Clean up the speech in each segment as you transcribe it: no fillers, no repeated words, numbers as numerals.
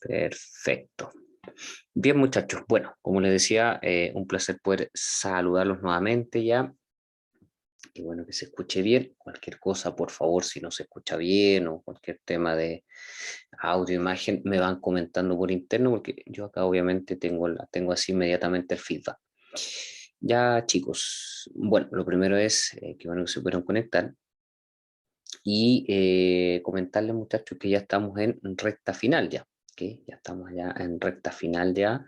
Perfecto. Bien, muchachos. Bueno, como les decía, un placer poder saludarlos nuevamente ya. Y bueno, que se escuche bien. Cualquier cosa, por favor, si no se escucha bien o cualquier tema de audio, imagen, me van comentando por interno porque yo acá obviamente tengo así inmediatamente el feedback. Ya, chicos. Bueno, lo primero es que bueno que se pudieron conectar y comentarles, muchachos, que ya estamos en recta final ya. Que ya estamos ya en recta final ya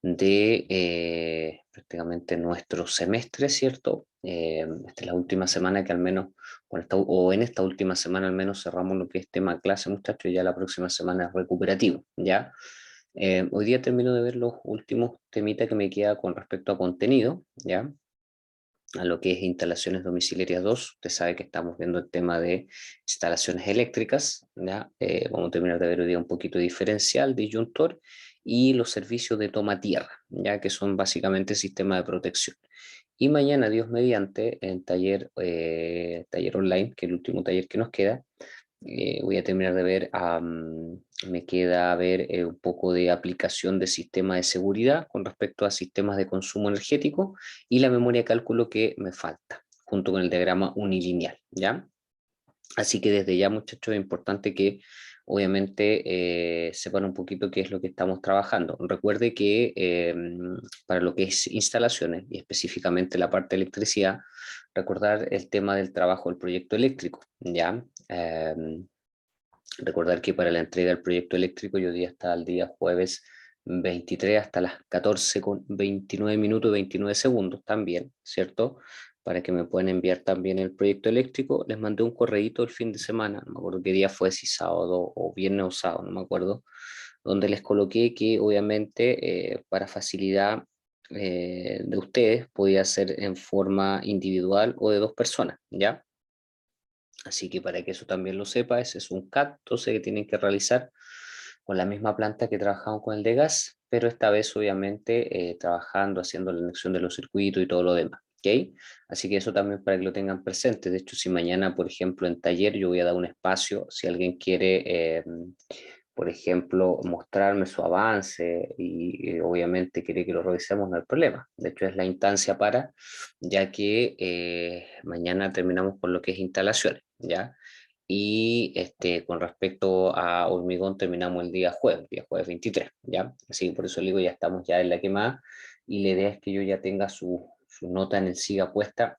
de prácticamente nuestro semestre, ¿cierto? Esta es la última semana que al menos, o en esta última semana al menos cerramos lo que es tema clase, muchachos, y ya la próxima semana es recuperativo, ¿ya? Hoy día termino de ver los últimos temitas que me queda con respecto a contenido, ¿ya? A lo que es instalaciones domiciliarias 2. Usted sabe que estamos viendo el tema de instalaciones eléctricas, ¿ya? Vamos a terminar de ver hoy día un poquito de diferencial, disyuntor y los servicios de toma tierra, ya que son básicamente sistemas de protección. Y mañana, Dios mediante, en taller online, que es el último taller que nos queda, voy a terminar de ver, me queda ver un poco de aplicación de sistema de seguridad con respecto a sistemas de consumo energético y la memoria de cálculo que me falta, junto con el diagrama unilineal, ¿ya? Así que desde ya, muchachos, es importante que obviamente sepan un poquito qué es lo que estamos trabajando. Recuerde que para lo que es instalaciones y específicamente la parte de electricidad, recordar el tema del trabajo del proyecto eléctrico, ¿ya? Recordar que para la entrega del proyecto eléctrico yo día hasta el día jueves 23 hasta las 14:29 minutos 29 segundos también, ¿cierto? Para que me puedan enviar también el proyecto eléctrico. Les mandé un correíto el fin de semana, no me acuerdo qué día fue, si sábado o viernes o sábado, no me acuerdo, donde les coloqué que obviamente para facilidad de ustedes podía ser en forma individual o de dos personas, ¿ya? Así que para que eso también lo sepa, ese es un CAT 12 que tienen que realizar con la misma planta que trabajamos con el de gas, pero esta vez obviamente trabajando, haciendo la conexión de los circuitos y todo lo demás. ¿Ok? Así que eso también para que lo tengan presente. De hecho, si mañana, por ejemplo, en taller yo voy a dar un espacio, si alguien quiere, por ejemplo, mostrarme su avance y obviamente quiere que lo revisemos, no hay problema. De hecho, es la instancia para, ya que mañana terminamos con lo que es instalaciones, ¿ya? Y con respecto a hormigón terminamos el día jueves 23, ¿ya? Así que por eso le digo, ya estamos ya en la quemada y la idea es que yo ya tenga su nota en el SIGA puesta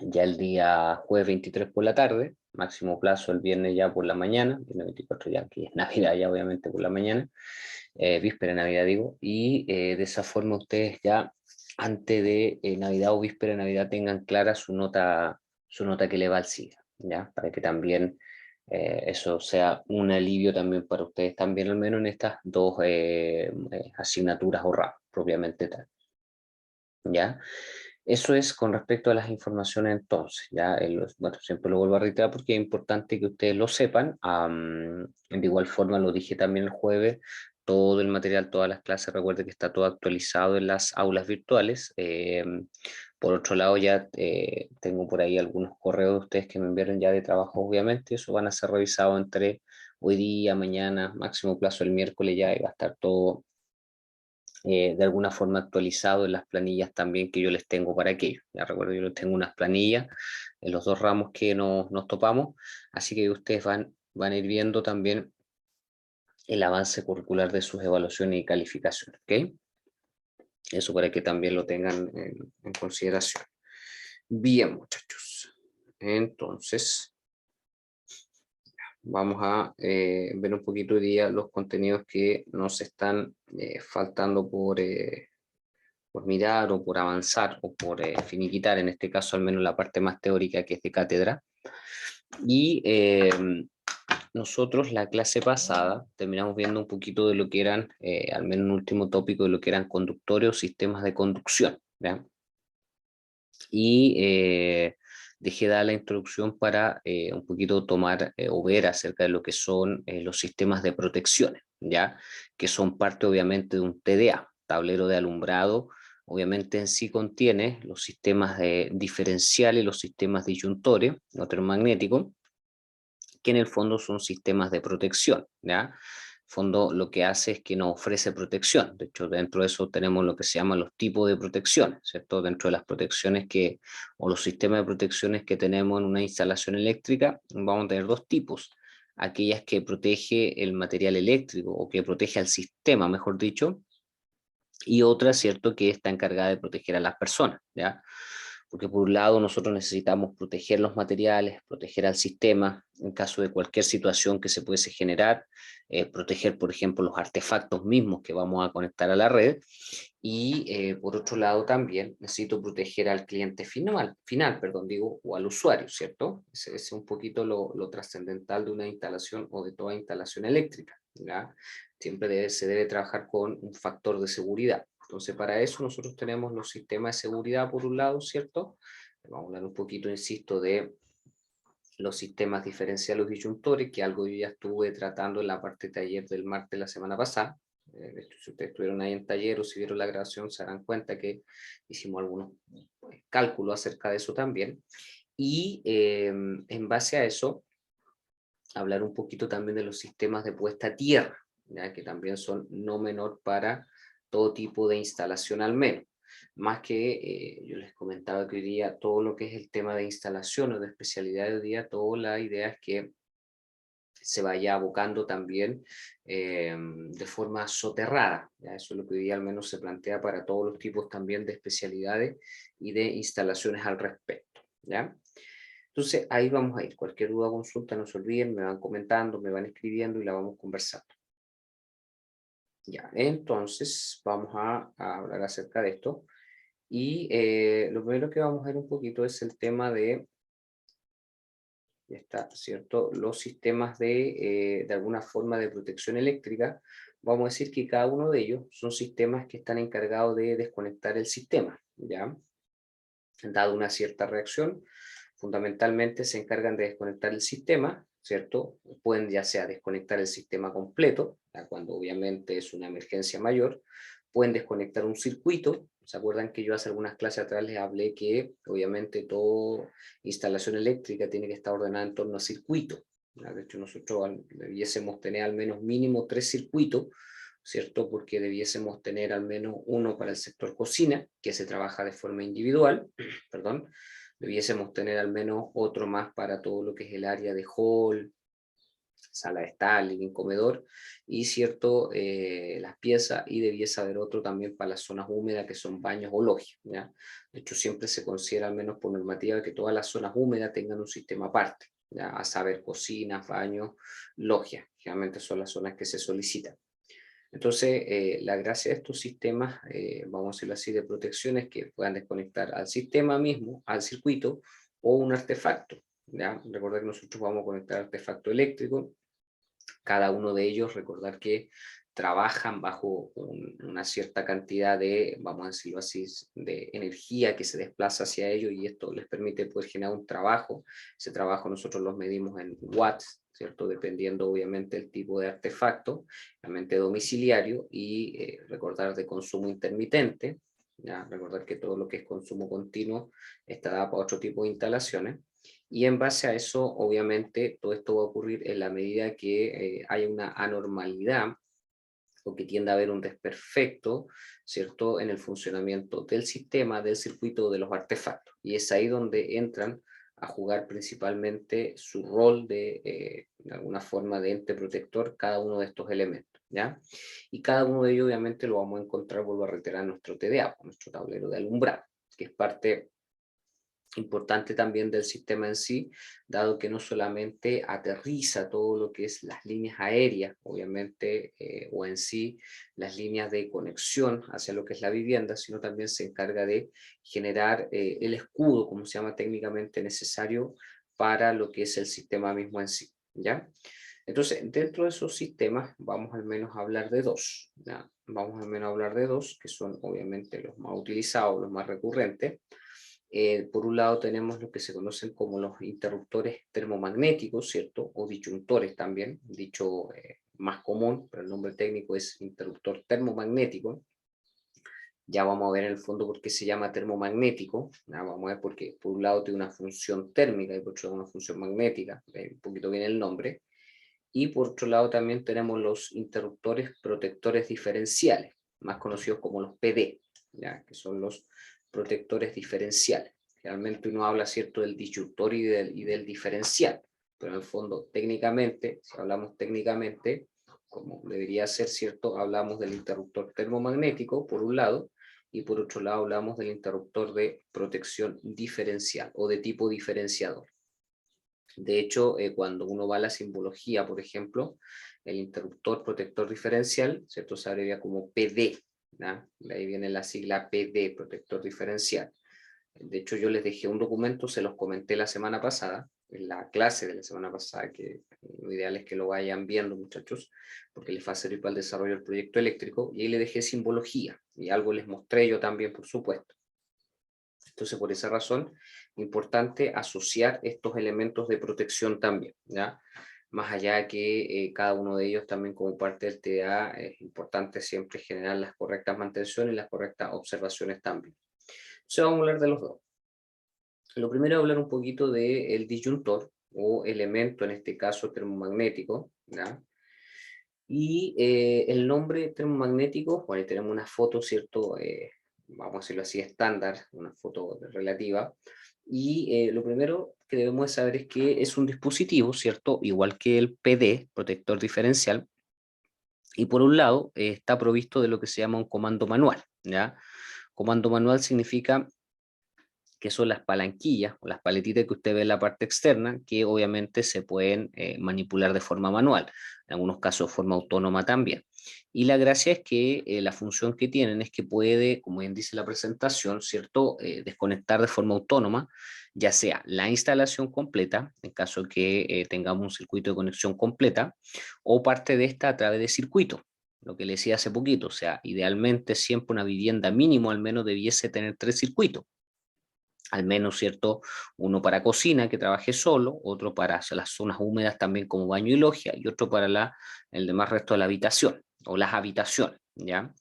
ya el día jueves 23 por la tarde, máximo plazo el viernes ya por la mañana, viernes 24 ya que es Navidad ya obviamente por la mañana, víspera de Navidad digo, y de esa forma ustedes ya antes de Navidad o víspera de Navidad tengan clara su nota que le va al SIGA, ¿ya? Para que también eso sea un alivio también para ustedes también, al menos en estas dos asignaturas o ramos propiamente tal, ¿ya? Eso es con respecto a las informaciones entonces, ya, bueno, siempre lo vuelvo a reiterar porque es importante que ustedes lo sepan. De igual forma lo dije también el jueves, todo el material, todas las clases, recuerde que está todo actualizado en las aulas virtuales. Por otro lado, ya tengo por ahí algunos correos de ustedes que me enviaron ya de trabajo, obviamente, eso van a ser revisados entre hoy día, mañana, máximo plazo el miércoles ya, y va a estar todo de alguna forma actualizado en las planillas también que yo les tengo para aquello. Ya recuerdo, yo les tengo unas planillas en los dos ramos que nos topamos, así que ustedes van a ir viendo también el avance curricular de sus evaluaciones y calificaciones, ¿ok? Eso para que también lo tengan en consideración. Bien, muchachos. Entonces, vamos a ver un poquito hoy día los contenidos que nos están faltando por mirar o por avanzar o por finiquitar, en este caso al menos la parte más teórica que es de cátedra. Y nosotros la clase pasada terminamos viendo un poquito de lo que eran, al menos un último tópico de lo que eran conductores o sistemas de conducción, ¿ya? Y dejé dar la introducción para un poquito tomar o ver acerca de lo que son los sistemas de protecciones, ¿ya? Que son parte obviamente de un TDA, tablero de alumbrado. Obviamente en sí contiene los sistemas diferenciales, los sistemas disyuntores, o termomagnéticos, que en el fondo son sistemas de protección, ¿ya? fondo lo que hace es que nos ofrece protección. De hecho, dentro de eso tenemos lo que se llama los tipos de protecciones, ¿cierto? Dentro de las protecciones o los sistemas de protecciones que tenemos en una instalación eléctrica, vamos a tener dos tipos. Aquellas que protege el material eléctrico o que protege al sistema, mejor dicho, y otra, ¿cierto?, que está encargada de proteger a las personas, ¿ya? Porque por un lado nosotros necesitamos proteger los materiales, proteger al sistema en caso de cualquier situación que se pudiese generar, proteger, por ejemplo, los artefactos mismos que vamos a conectar a la red, y por otro lado también necesito proteger al cliente final, perdón, digo, o al usuario, ¿cierto? Ese es un poquito lo trascendental de una instalación o de toda instalación eléctrica, ¿ya? Siempre se debe trabajar con un factor de seguridad. Entonces, para eso nosotros tenemos los sistemas de seguridad por un lado, ¿cierto? Vamos a hablar un poquito, insisto, de los sistemas diferenciales o disyuntores, que algo yo ya estuve tratando en la parte de taller del martes de la semana pasada. De hecho, si ustedes estuvieron ahí en taller o si vieron la grabación, se darán cuenta que hicimos algunos cálculos acerca de eso también. Y en base a eso, hablar un poquito también de los sistemas de puesta a tierra, ¿ya? Que también son no menor para todo tipo de instalación al menos. Más que yo les comentaba que hoy día todo lo que es el tema de instalación o de especialidad de hoy día, toda la idea es que se vaya abocando también de forma soterrada. ¿Ya? Eso es lo que hoy día al menos se plantea para todos los tipos también de especialidades y de instalaciones al respecto. ¿Ya? Entonces ahí vamos a ir. Cualquier duda o consulta, no se olviden, me van comentando, me van escribiendo y la vamos conversando. Ya, entonces vamos a hablar acerca de esto. Y lo primero que vamos a ver un poquito es el tema de, ya está, ¿cierto? Los sistemas de alguna forma de protección eléctrica. Vamos a decir que cada uno de ellos son sistemas que están encargados de desconectar el sistema, ¿ya? Dado una cierta reacción, fundamentalmente se encargan de desconectar el sistema, ¿cierto? Pueden ya sea desconectar el sistema completo, ¿ya? Cuando obviamente es una emergencia mayor, pueden desconectar un circuito. ¿Se acuerdan que yo hace algunas clases atrás les hablé que obviamente toda instalación eléctrica tiene que estar ordenada en torno a circuito? ¿Ya? De hecho, nosotros debiésemos tener al menos mínimo 3 circuitos, ¿cierto? Porque debiésemos tener al menos uno para el sector cocina, que se trabaja de forma individual, perdón, debiésemos tener al menos otro más para todo lo que es el área de hall, sala de estar, living, comedor, y cierto, las piezas, y debiese haber otro también para las zonas húmedas que son baños o logias, ¿ya? De hecho, siempre se considera, al menos por normativa, que todas las zonas húmedas tengan un sistema aparte, ¿ya? A saber, cocinas, baños, logias, generalmente son las zonas que se solicitan. Entonces, la gracia de estos sistemas, vamos a decirlo así, de protección es que puedan desconectar al sistema mismo, al circuito o un artefacto. ¿Ya? Recordar que nosotros vamos a conectar artefacto eléctrico, cada uno de ellos, recordar que trabajan bajo una cierta cantidad de, vamos a decirlo así, de energía que se desplaza hacia ellos, y esto les permite poder generar un trabajo. Ese trabajo nosotros los medimos en watts, ¿cierto? Dependiendo obviamente el tipo de artefacto, realmente domiciliario, y recordar de consumo intermitente. ¿Ya? Recordar que todo lo que es consumo continuo está dado para otro tipo de instalaciones. Y en base a eso, obviamente, todo esto va a ocurrir en la medida que haya una anormalidad o que tienda a haber un desperfecto, ¿cierto?, en el funcionamiento del sistema, del circuito, de los artefactos. Y es ahí donde entran a jugar principalmente su rol de alguna forma, de ente protector cada uno de estos elementos, ¿ya? Y cada uno de ellos, obviamente, lo vamos a encontrar, vuelvo a reiterar, en nuestro TDA, nuestro tablero de alumbrado, que es parte importante también del sistema en sí, dado que no solamente aterriza todo lo que es las líneas aéreas, obviamente, o en sí las líneas de conexión hacia lo que es la vivienda, sino también se encarga de generar el escudo, como se llama técnicamente, necesario para lo que es el sistema mismo en sí, ¿ya? Entonces, dentro de esos sistemas vamos al menos a hablar de dos, ¿ya? Vamos al menos a hablar de dos, que son obviamente los más utilizados, los más recurrentes. Por un lado tenemos lo que se conocen como los interruptores termomagnéticos, ¿cierto? O disyuntores también, dicho más común, pero el nombre técnico es interruptor termomagnético. Ya vamos a ver en el fondo por qué se llama termomagnético. Ya vamos a ver porque por un lado tiene una función térmica y por otro una función magnética. Un poquito viene el nombre. Y por otro lado también tenemos los interruptores protectores diferenciales, más conocidos como los PD, ¿ya? Que son los protectores diferenciales. Realmente uno habla, ¿cierto?, del disyuntor y del diferencial, pero en el fondo técnicamente, si hablamos técnicamente, como debería ser, ¿cierto?, hablamos del interruptor termomagnético por un lado, y por otro lado hablamos del interruptor de protección diferencial o de tipo diferenciador. De hecho, cuando uno va a la simbología, por ejemplo, el interruptor protector diferencial, ¿cierto?, se abrevia como PD, ¿no? De ahí viene la sigla PD, protector diferencial. De hecho, yo les dejé un documento, se los comenté la semana pasada, en la clase de la semana pasada, que lo ideal es que lo vayan viendo, muchachos, porque les va a servir para el desarrollo del proyecto eléctrico, y ahí le dejé simbología, y algo les mostré yo también, por supuesto. Entonces, por esa razón, importante asociar estos elementos de protección también, ¿ya? Más allá de que cada uno de ellos también como parte del TDA, es importante siempre generar las correctas mantenciones y las correctas observaciones también. Entonces vamos a hablar de los dos. Lo primero es hablar un poquito del disyuntor, o elemento, en este caso termomagnético, ¿ya? Y el nombre termomagnético, bueno, ahí tenemos una foto, ¿cierto? Vamos a decirlo así, estándar, una foto relativa. Y lo primero que debemos saber es que es un dispositivo, ¿cierto? Igual que el PD, protector diferencial, y por un lado está provisto de lo que se llama un comando manual, ¿ya? Comando manual significa que son las palanquillas o las paletitas que usted ve en la parte externa, que obviamente se pueden manipular de forma manual, en algunos casos de forma autónoma también. Y la gracia es que la función que tienen es que puede, como bien dice la presentación, ¿cierto?, desconectar de forma autónoma, ya sea la instalación completa, en caso que tengamos un circuito de conexión completa, o parte de esta a través de circuito. Lo que le decía hace poquito, o sea, idealmente siempre una vivienda mínimo al menos debiese tener 3 circuitos, al menos, ¿cierto? Uno para cocina, que trabaje solo, otro para las zonas húmedas también como baño y logia, y otro para el demás resto de la habitación, o las habitaciones, ¿ya?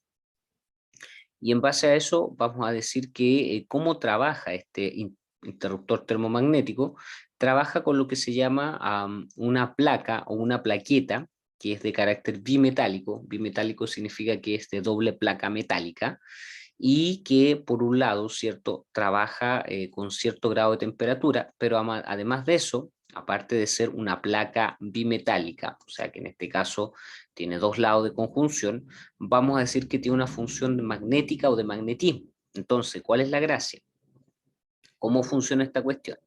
Y en base a eso vamos a decir que cómo trabaja este interruptor termomagnético. Trabaja con lo que se llama una placa o una plaqueta, que es de carácter bimetálico. Bimetálico significa que es de doble placa metálica, y que por un lado, ¿cierto?, trabaja con cierto grado de temperatura, pero además de eso, aparte de ser una placa bimetálica, o sea que en este caso tiene dos lados de conjunción, vamos a decir que tiene una función magnética o de magnetismo. Entonces, ¿cuál es la gracia? ¿Cómo funciona esta cuestión?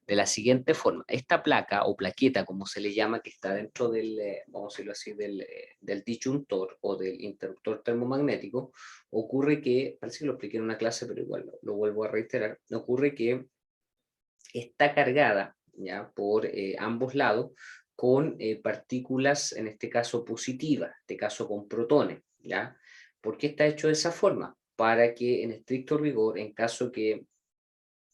De la siguiente forma: esta placa o plaqueta, como se le llama, que está dentro del, vamos a decirlo así, del disyuntor o del interruptor termomagnético, ocurre que, parece que lo expliqué en una clase, pero igual lo vuelvo a reiterar, ocurre que está cargada, ¿ya?, por ambos lados con partículas, en este caso positivas, en este caso con protones, ¿ya? ¿Por qué está hecho de esa forma? Para que en estricto rigor, en caso que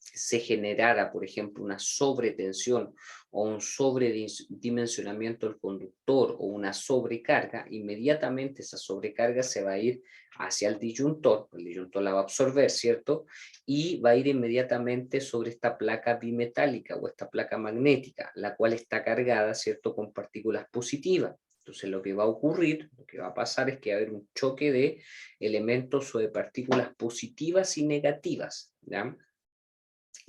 se generara, por ejemplo, una sobretensión o un sobredimensionamiento del conductor o una sobrecarga, inmediatamente esa sobrecarga se va a ir hacia el disyuntor la va a absorber, ¿cierto? Y va a ir inmediatamente sobre esta placa bimetálica o esta placa magnética, la cual está cargada, ¿cierto?, con partículas positivas. Entonces lo que va a ocurrir, lo que va a pasar es que va a haber un choque de elementos o de partículas positivas y negativas, ¿ya?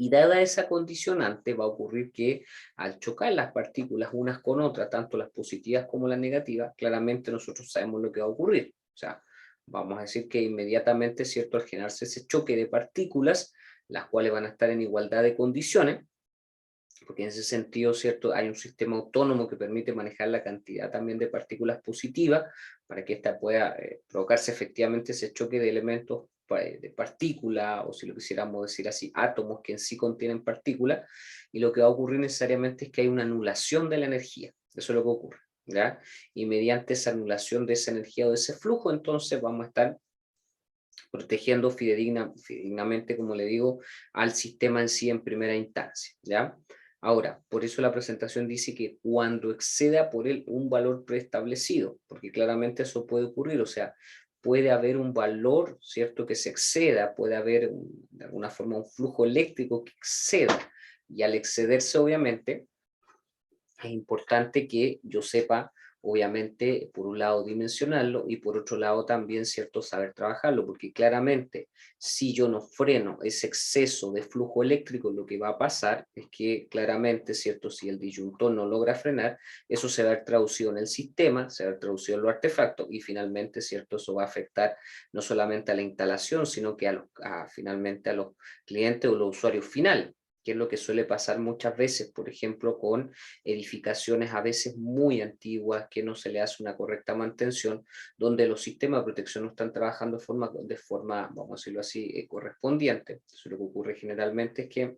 Y dada esa condicionante, va a ocurrir que al chocar las partículas unas con otras, tanto las positivas como las negativas, claramente nosotros sabemos lo que va a ocurrir. O sea, vamos a decir que inmediatamente, ¿cierto?, al generarse ese choque de partículas, las cuales van a estar en igualdad de condiciones, porque en ese sentido, ¿cierto?, hay un sistema autónomo que permite manejar la cantidad también de partículas positivas para que ésta pueda provocarse efectivamente ese choque de elementos de partículas, o si lo quisiéramos decir así, átomos que en sí contienen partículas, y lo que va a ocurrir necesariamente es que hay una anulación de la energía. Eso es lo que ocurre, ¿ya? Y mediante esa anulación de esa energía o de ese flujo, entonces vamos a estar protegiendo fidedignamente, como le digo, al sistema en sí en primera instancia, ¿ya? Ahora, por eso la presentación dice que cuando exceda por él un valor preestablecido, porque claramente eso puede ocurrir, o sea, puede haber un valor, ¿cierto?, que se exceda, puede haber de alguna forma un flujo eléctrico que exceda, y al excederse obviamente es importante que yo sepa, obviamente, por un lado dimensionarlo y por otro lado también, ¿cierto?, saber trabajarlo, porque claramente si yo no freno ese exceso de flujo eléctrico, lo que va a pasar es que claramente, ¿cierto?, si el disyuntor no logra frenar, eso se va a ver traducido en el sistema, se va a ver traducido en los artefactos y finalmente, ¿cierto?, eso va a afectar no solamente a la instalación, sino que finalmente a los clientes o los usuarios finales, que es lo que suele pasar muchas veces, por ejemplo, con edificaciones a veces muy antiguas, que no se le hace una correcta mantención, donde los sistemas de protección no están trabajando de forma, vamos a decirlo así, correspondiente. Entonces, lo que ocurre generalmente es que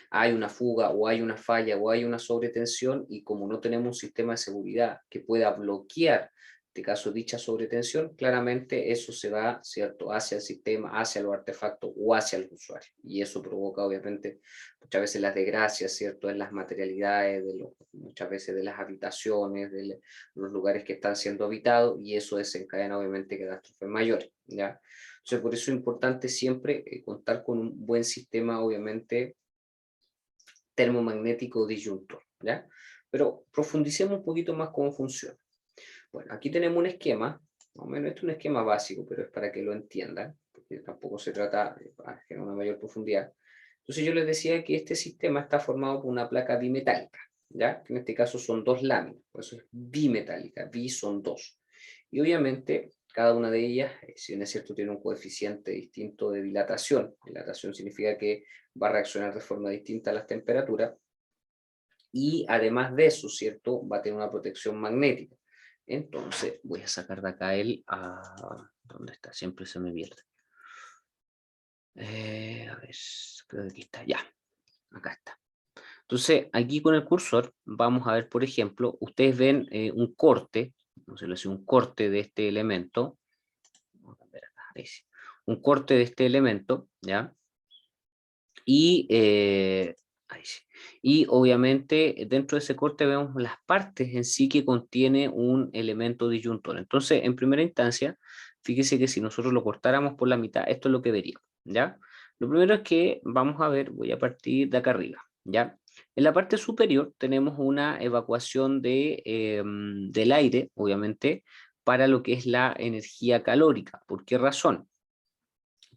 hay una fuga o hay una falla o hay una sobretensión y como no tenemos un sistema de seguridad que pueda bloquear, en este caso, dicha sobretensión, claramente eso se va, ¿cierto?, hacia el sistema, hacia los artefactos o hacia el usuario. Y eso provoca, obviamente, muchas veces las desgracias, ¿cierto?, en las materialidades, muchas veces de las habitaciones, los lugares que están siendo habitados, y eso desencadena, obviamente, catástrofes mayores, ¿ya? Entonces, por eso es importante siempre contar con un buen sistema, obviamente, termomagnético disyuntor, ¿ya? Pero profundicemos un poquito más cómo funciona. Bueno, aquí tenemos un esquema, más o menos este es un esquema básico, pero es para que lo entiendan, porque tampoco se trata de generar una mayor profundidad. Entonces yo les decía que este sistema está formado por una placa bimetálica, ¿ya? Que en este caso son dos láminas, por eso es bimetálica, bi son dos. Y obviamente cada una de ellas, si bien es cierto, tiene un coeficiente distinto de dilatación. Dilatación significa que va a reaccionar de forma distinta a las temperaturas, y además de eso, ¿cierto?, va a tener una protección magnética. Entonces, voy a sacar de acá ¿dónde está? Siempre se me pierde. A ver, creo que aquí está, ya, acá está. Entonces, aquí con el cursor vamos a ver, por ejemplo, ustedes ven un corte, no sé, un corte de este elemento. Vamos a ver acá, ahí sí. Un corte de este elemento, ¿ya? Y, ahí sí. Y obviamente dentro de ese corte vemos las partes en sí que contiene un elemento disyuntor. Entonces, en primera instancia, fíjese que si nosotros lo cortáramos por la mitad, esto es lo que veríamos, ¿ya? Lo primero es que vamos a ver, voy a partir de acá arriba, ¿ya? En la parte superior tenemos una evacuación del aire, obviamente, para lo que es la energía calórica. ¿Por qué razón?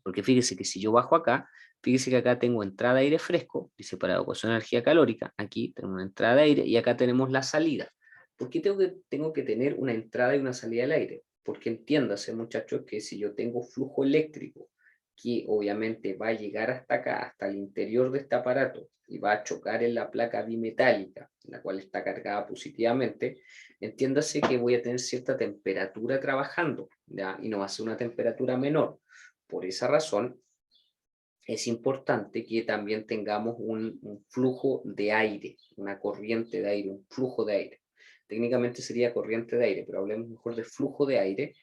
Porque fíjese que si yo bajo acá, fíjese que acá tengo entrada de aire fresco, dice para evacuación de energía calórica, aquí tenemos una entrada de aire y acá tenemos la salida. ¿Por qué tengo que tener una entrada y una salida del aire? Porque entiéndase, muchachos, que si yo tengo flujo eléctrico, que obviamente va a llegar hasta acá, hasta el interior de este aparato, y va a chocar en la placa bimetálica, la cual está cargada positivamente, entiéndase que voy a tener cierta temperatura trabajando, ¿ya? Y no va a ser una temperatura menor. Por esa razón, es importante que también tengamos un flujo de aire, una corriente de aire, un flujo de aire. Técnicamente sería corriente de aire, pero hablemos mejor de flujo de aire,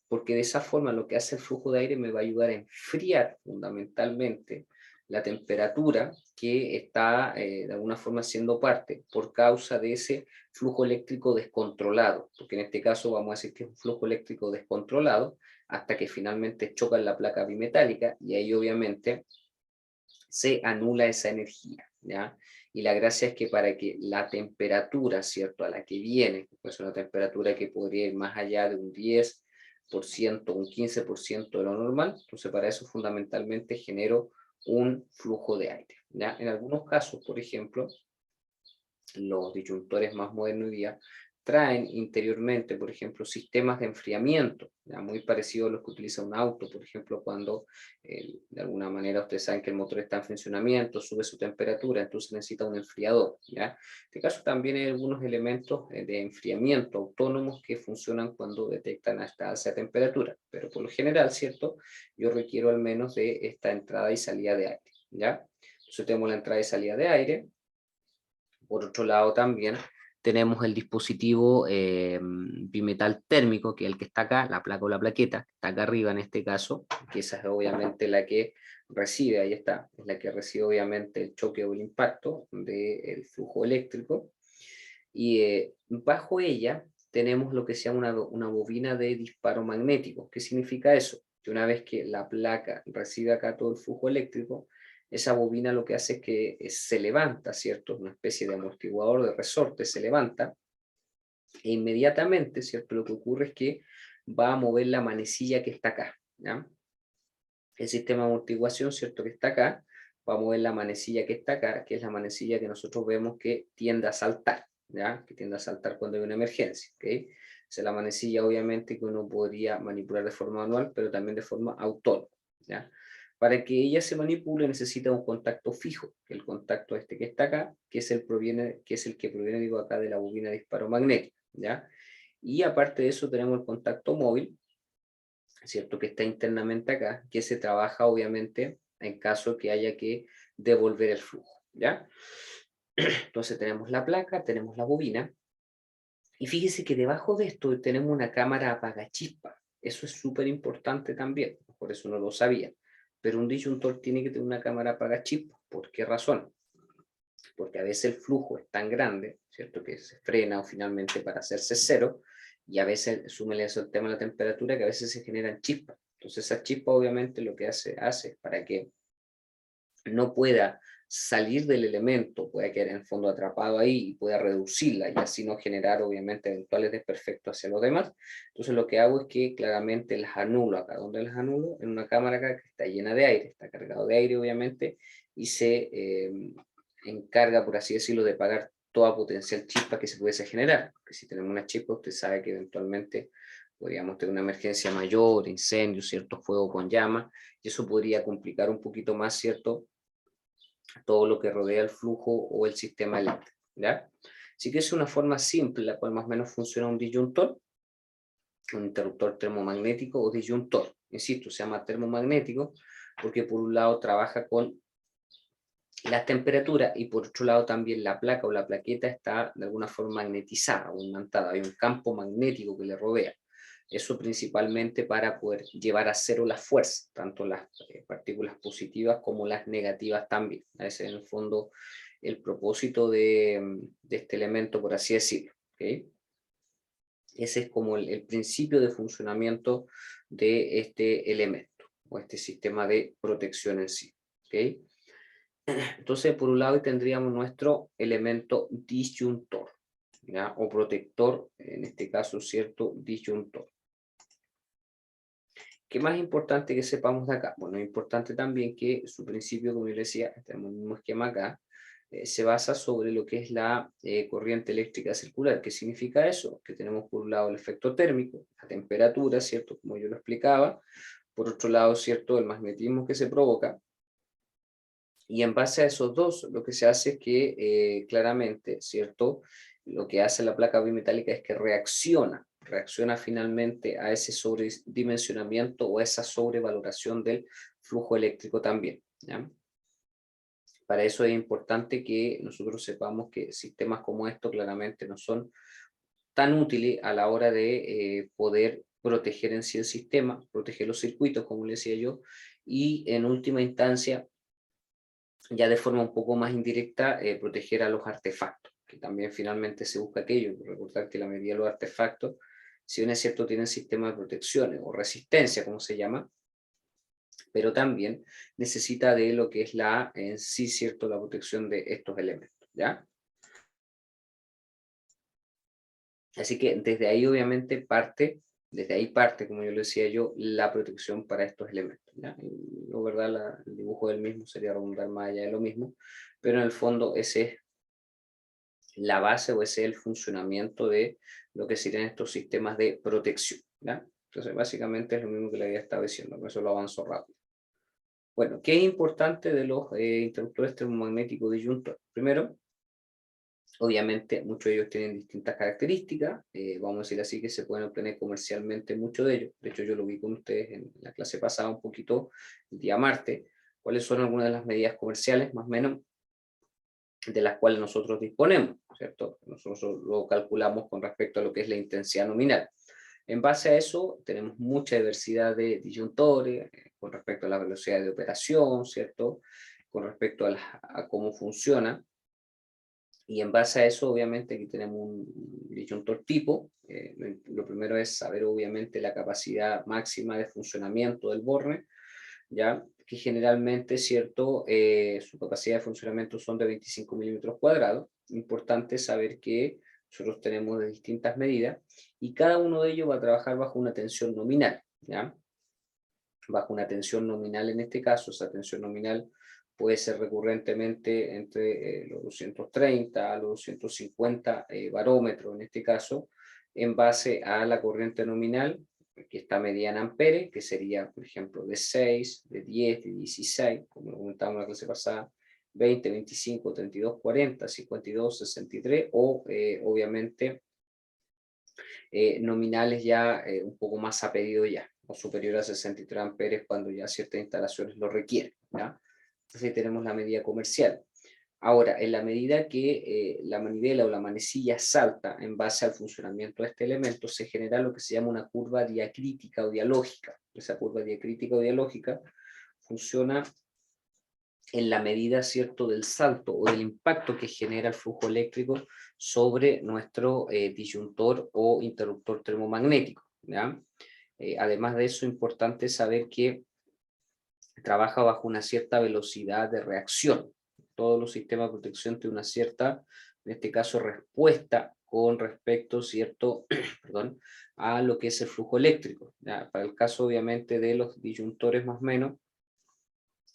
porque de esa forma lo que hace el flujo de aire me va a ayudar a enfriar fundamentalmente la temperatura que está de alguna forma siendo parte por causa de ese flujo eléctrico descontrolado, porque en este caso vamos a decir que es un flujo eléctrico descontrolado hasta que finalmente choca en la placa bimetálica y ahí obviamente se anula esa energía, ¿ya? Y la gracia es que para que la temperatura, ¿cierto?, a la que viene, pues una temperatura que podría ir más allá de un 10%, un 15% de lo normal, entonces para eso fundamentalmente genero un flujo de aire, ¿ya? En algunos casos, por ejemplo, los disyuntores más modernos hoy día traen interiormente, por ejemplo, sistemas de enfriamiento, ¿ya? Muy parecidos a los que utiliza un auto, por ejemplo, cuando de alguna manera ustedes saben que el motor está en funcionamiento, sube su temperatura, entonces necesita un enfriador, ¿ya? En este caso también hay algunos elementos de enfriamiento autónomos que funcionan cuando detectan esta alta de temperatura, pero por lo general, ¿cierto? Yo requiero al menos de esta entrada y salida de aire, ¿ya? Entonces tenemos la entrada y salida de aire. Por otro lado también tenemos el dispositivo bimetal térmico, que es el que está acá, la placa o la plaqueta, está acá arriba en este caso, que esa es obviamente la que recibe, ahí está, es la que recibe obviamente el choque o el impacto del flujo eléctrico. Y bajo ella tenemos lo que se llama una bobina de disparo magnético. ¿Qué significa eso? Que una vez que la placa recibe acá todo el flujo eléctrico, esa bobina lo que hace es que se levanta, ¿cierto? Una especie de amortiguador de resorte, se levanta, e inmediatamente, ¿cierto? Lo que ocurre es que va a mover la manecilla que está acá, ¿ya? El sistema de amortiguación, ¿cierto? Que está acá, va a mover la manecilla que está acá, que es la manecilla que nosotros vemos que tiende a saltar, ¿ya? Que tiende a saltar cuando hay una emergencia, ¿ok? Esa es la manecilla, obviamente, que uno podría manipular de forma manual, pero también de forma autónoma, ¿ya? Para que ella se manipule necesita un contacto fijo, que el contacto este que está acá, que es el que proviene, digo, acá de la bobina de disparo magnético, ¿ya? Y aparte de eso tenemos el contacto móvil, ¿cierto? Que está internamente acá, que se trabaja obviamente en caso que haya que devolver el flujo, ¿ya? Entonces tenemos la placa, tenemos la bobina, y fíjese que debajo de esto tenemos una cámara apagachispa. Eso es súper importante también, por eso no lo sabía. Pero un disyuntor tiene que tener una cámara apagachispa. ¿Por qué razón? Porque a veces el flujo es tan grande, ¿cierto? Que se frena o finalmente para hacerse cero, y a veces, súmele eso el tema de la temperatura, que a veces se generan chispas. Entonces esa chispa obviamente lo que hace para que no pueda salir del elemento, pueda quedar en el fondo atrapado ahí y pueda reducirla y así no generar obviamente eventuales desperfectos hacia los demás. Entonces lo que hago es que claramente las anulo acá. ¿Dónde las anulo? En una cámara acá que está llena de aire, está cargado de aire obviamente, y se encarga, por así decirlo, de pagar toda potencial chispa que se pudiese generar. Porque si tenemos una chispa, usted sabe que eventualmente podríamos tener una emergencia mayor, incendio, cierto fuego con llama, y eso podría complicar un poquito más, ¿cierto?, todo lo que rodea el flujo o el sistema eléctrico, ¿ya? Así que es una forma simple, la cual más o menos funciona un disyuntor, un interruptor termomagnético o disyuntor. Insisto, se llama termomagnético porque por un lado trabaja con las temperaturas y por otro lado también la placa o la plaqueta está de alguna forma magnetizada o imantada, hay un campo magnético que le rodea. Eso principalmente para poder llevar a cero la fuerza, tanto las partículas positivas como las negativas también. Ese es en el fondo el propósito de este elemento, por así decirlo, ¿okay? Ese es como el principio de funcionamiento de este elemento o este sistema de protección en sí, ¿okay? Entonces, por un lado tendríamos nuestro elemento disyuntor, ¿ya? O protector, en este caso, ¿cierto? Disyuntor. ¿Qué más importante que sepamos de acá? Bueno, es importante también que su principio, como yo le decía, tenemos el mismo esquema acá, se basa sobre lo que es la corriente eléctrica circular. ¿Qué significa eso? Que tenemos por un lado el efecto térmico, la temperatura, ¿cierto? Como yo lo explicaba. Por otro lado, ¿cierto? El magnetismo que se provoca. Y en base a esos dos, lo que se hace es que claramente, ¿cierto? Lo que hace la placa bimetálica es que reacciona finalmente a ese sobredimensionamiento o a esa sobrevaloración del flujo eléctrico también, ¿ya? Para eso es importante que nosotros sepamos que sistemas como estos claramente no son tan útiles a la hora de poder proteger en sí el sistema, proteger los circuitos, como le decía yo, y en última instancia ya de forma un poco más indirecta, proteger a los artefactos, que también finalmente se busca aquello. Recordar que la mayoría de los artefactos, si bien es cierto, tienen sistemas de protección o resistencia, como se llama, pero también necesita de lo que es la, en sí, cierto, la protección de estos elementos, ¿ya? Así que desde ahí parte, como yo le decía yo, la protección para estos elementos, ¿ya? Y, la verdad, el dibujo del mismo sería redundar más allá de lo mismo, pero en el fondo ese es la base o ese es el funcionamiento de lo que serían estos sistemas de protección, ¿ya? Entonces, básicamente es lo mismo que le había estado diciendo, por eso lo avanzo rápido. Bueno, ¿qué es importante de los interruptores termomagnéticos disyuntor? Primero, obviamente, muchos de ellos tienen distintas características, vamos a decir así, que se pueden obtener comercialmente muchos de ellos. De hecho, yo lo vi con ustedes en la clase pasada un poquito, el día martes, cuáles son algunas de las medidas comerciales, más o menos, de las cuales nosotros disponemos, ¿cierto? Nosotros lo calculamos con respecto a lo que es la intensidad nominal. En base a eso, tenemos mucha diversidad de disyuntores, con respecto a la velocidad de operación, ¿cierto? Con respecto a cómo funciona. Y en base a eso, obviamente, aquí tenemos un disyuntor tipo. Lo primero es saber, obviamente, la capacidad máxima de funcionamiento del borne, ¿ya? que generalmente, ¿cierto? Su capacidad de funcionamiento son de 25 milímetros cuadrados. Importante saber que nosotros tenemos de distintas medidas y cada uno de ellos va a trabajar bajo una tensión nominal, ¿ya? Bajo una tensión nominal en este caso, esa tensión nominal puede ser recurrentemente entre los 230 a los 250 barómetros en este caso, en base a la corriente nominal que está medida en amperes, que sería, por ejemplo, de 6, de 10, de 16, como lo comentábamos en la clase pasada, 20, 25, 32, 40, 52, 63, o obviamente nominales ya un poco más a pedido ya, o superior a 63 amperes cuando ya ciertas instalaciones lo requieren, ¿ya? Entonces ahí tenemos la medida comercial. Ahora, en la medida que la manivela o la manecilla salta en base al funcionamiento de este elemento, se genera lo que se llama una curva diacrítica o dialógica. Esa curva diacrítica o dialógica funciona en la medida, ¿cierto?, del salto o del impacto que genera el flujo eléctrico sobre nuestro disyuntor o interruptor termomagnético, ¿ya? Además de eso, es importante saber que trabaja bajo una cierta velocidad de reacción. Todos los sistemas de protección tienen una cierta, en este caso, respuesta con respecto, ¿cierto?, perdón, a lo que es el flujo eléctrico, ¿ya? Para el caso, obviamente, de los disyuntores más o menos,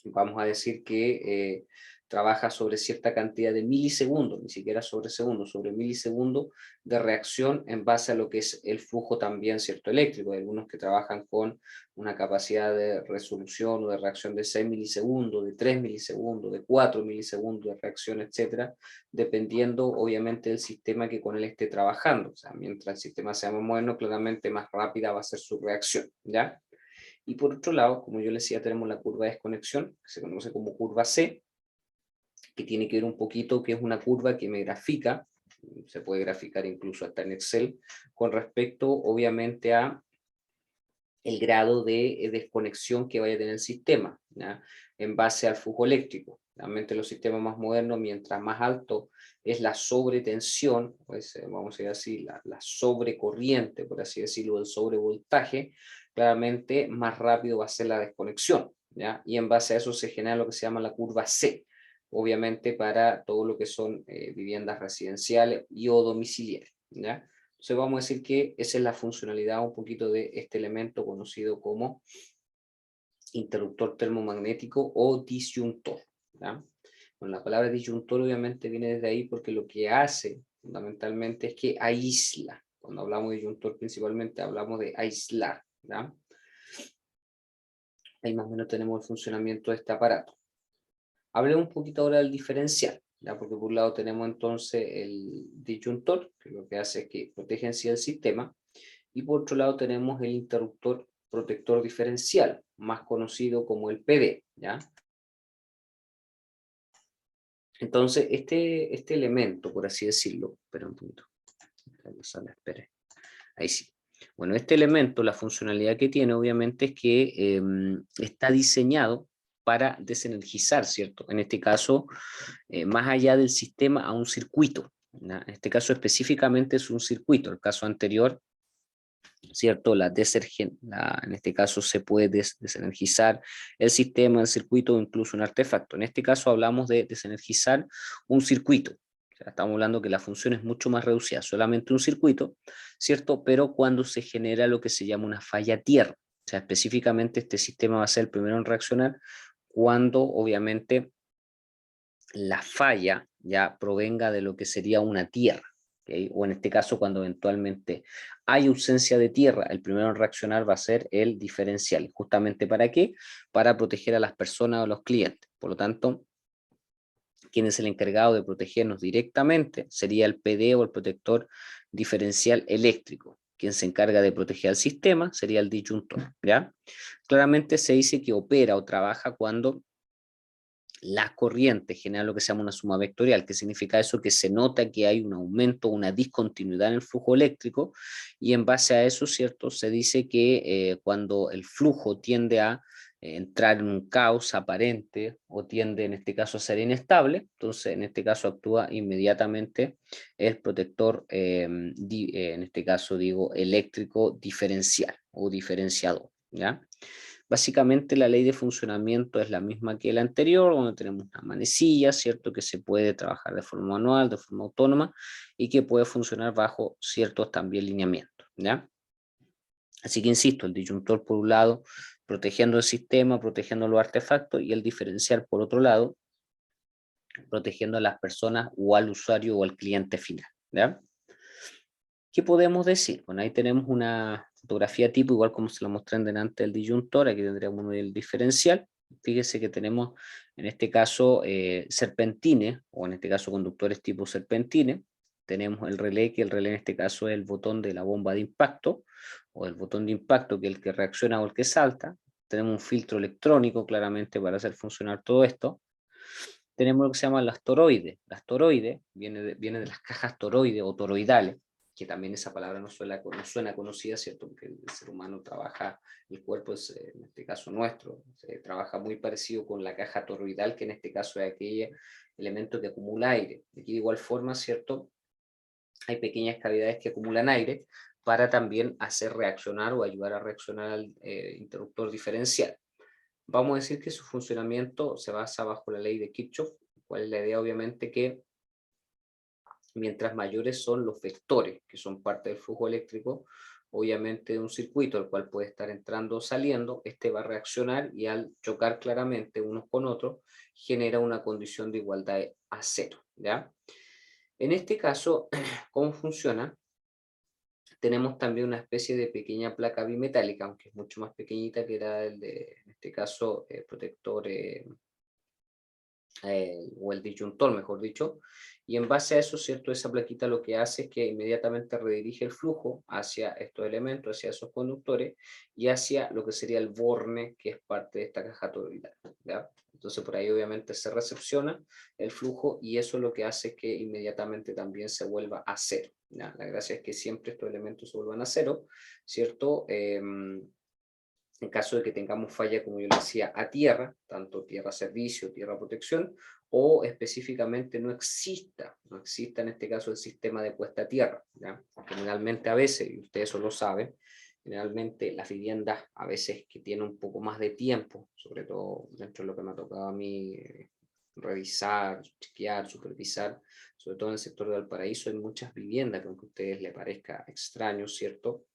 vamos a decir que trabaja sobre cierta cantidad de milisegundos, ni siquiera sobre segundos, sobre milisegundos de reacción en base a lo que es el flujo también, cierto, eléctrico. Hay algunos que trabajan con una capacidad de resolución o de reacción de 6 milisegundos, de 3 milisegundos, de 4 milisegundos de reacción, etcétera, dependiendo obviamente del sistema que con él esté trabajando. O sea, mientras el sistema sea más moderno, claramente más rápida va a ser su reacción, ¿ya? Y por otro lado, como yo les decía, tenemos la curva de desconexión, que se conoce como curva C, que tiene que ver un poquito, que es una curva que me grafica, se puede graficar incluso hasta en Excel, con respecto obviamente a el grado de desconexión que vaya a tener el sistema, ¿ya? En base al flujo eléctrico. Realmente los sistemas más modernos, mientras más alto es la sobretensión, pues, vamos a decir así, la sobrecorriente, por así decirlo, el sobrevoltaje, claramente más rápido va a ser la desconexión, ¿ya? Y en base a eso se genera lo que se llama la curva C, obviamente para todo lo que son viviendas residenciales y o domiciliarias, ¿ya? Entonces vamos a decir que esa es la funcionalidad un poquito de este elemento conocido como interruptor termomagnético o disyuntor, ¿ya? Bueno, la palabra disyuntor obviamente viene desde ahí porque lo que hace fundamentalmente es que aísla. Cuando hablamos de disyuntor principalmente hablamos de aislar, ¿ya? Ahí más o menos tenemos el funcionamiento de este aparato. Hablemos un poquito ahora del diferencial, ¿ya? Porque por un lado tenemos entonces el disyuntor, que lo que hace es que protege en sí el sistema, y por otro lado tenemos el interruptor protector diferencial, más conocido como el PD, ¿ya? Entonces, este elemento, por así decirlo, espera un poquito, espere, ahí sí. Bueno, este elemento, la funcionalidad que tiene, obviamente, es que está diseñado para desenergizar, ¿cierto? En este caso, más allá del sistema, a un circuito, ¿ya? En este caso específicamente es un circuito. El caso anterior, ¿cierto? En este caso se puede desenergizar el sistema, el circuito o incluso un artefacto. En este caso hablamos de desenergizar un circuito. O sea, estamos hablando que la función es mucho más reducida, solamente un circuito, ¿cierto? Pero cuando se genera lo que se llama una falla tierra. O sea, específicamente este sistema va a ser el primero en reaccionar cuando obviamente la falla ya provenga de lo que sería una tierra, ¿okay? O en este caso cuando eventualmente hay ausencia de tierra, el primero en reaccionar va a ser el diferencial. ¿Justamente para qué? Para proteger a las personas o los clientes. Por lo tanto, quien es el encargado de protegernos directamente sería el PD o el protector diferencial eléctrico. Quien se encarga de proteger al sistema sería el disyuntor, ¿ya? Claramente se dice que opera o trabaja cuando las corrientes generan lo que se llama una suma vectorial. ¿Qué significa eso? Que se nota que hay un aumento, una discontinuidad en el flujo eléctrico, y en base a eso, ¿cierto? Se dice que cuando el flujo tiende a entrar en un caos aparente o tiende en este caso a ser inestable, entonces en este caso actúa inmediatamente el protector, en este caso digo eléctrico diferencial o diferenciador, ¿ya? Básicamente la ley de funcionamiento es la misma que la anterior, donde tenemos una manecilla, ¿cierto? Que se puede trabajar de forma manual, de forma autónoma, y que puede funcionar bajo ciertos también lineamientos, ¿ya? Así que insisto, el disyuntor por un lado, protegiendo el sistema, protegiendo los artefactos, y el diferencial por otro lado, protegiendo a las personas o al usuario o al cliente final, ¿ya? ¿Qué podemos decir? Bueno, ahí tenemos una fotografía tipo, igual como se lo mostré en delante del disyuntor, aquí tendríamos uno del diferencial. Fíjese que tenemos en este caso serpentines, o en este caso conductores tipo serpentines. Tenemos el relé, que el relé en este caso es el botón de la bomba de impacto, o el botón de impacto, que es el que reacciona o el que salta. Tenemos un filtro electrónico, claramente, para hacer funcionar todo esto. Tenemos lo que se llaman las toroides. Las toroides viene de las cajas toroides o toroidales, que también esa palabra no suena conocida, ¿cierto? Porque el ser humano trabaja, el cuerpo es, en este caso nuestro, se trabaja muy parecido con la caja toroidal, que en este caso es aquel elemento que acumula aire. Aquí de igual forma, ¿cierto? Hay pequeñas cavidades que acumulan aire para también hacer reaccionar o ayudar a reaccionar al interruptor diferencial. Vamos a decir que su funcionamiento se basa bajo la ley de Kirchhoff, cual es la idea obviamente que mientras mayores son los vectores, que son parte del flujo eléctrico, obviamente de un circuito al cual puede estar entrando o saliendo, este va a reaccionar y al chocar claramente unos con otros, genera una condición de igualdad a cero, ¿ya? En este caso, ¿cómo funciona? Tenemos también una especie de pequeña placa bimetálica, aunque es mucho más pequeñita que era el de, en este caso, protector o el disyuntor, mejor dicho, y en base a eso, ¿cierto? Esa plaquita lo que hace es que inmediatamente redirige el flujo hacia estos elementos, hacia esos conductores, y hacia lo que sería el borne, que es parte de esta caja toroidal, ¿ya? Entonces por ahí obviamente se recepciona el flujo y eso lo que hace es que inmediatamente también se vuelva a cero, ¿ya? La gracia es que siempre estos elementos se vuelvan a cero, ¿cierto? En caso de que tengamos falla, como yo le decía, a tierra, tanto tierra servicio, tierra protección, o específicamente no exista en este caso el sistema de puesta a tierra, ¿ya? Generalmente a veces, y ustedes eso lo saben, generalmente las viviendas a veces que tienen un poco más de tiempo, sobre todo dentro de lo que me ha tocado a mí revisar, chequear, supervisar, sobre todo en el sector de Valparaíso, hay muchas viviendas que aunque a ustedes les parezca extraño, ¿cierto?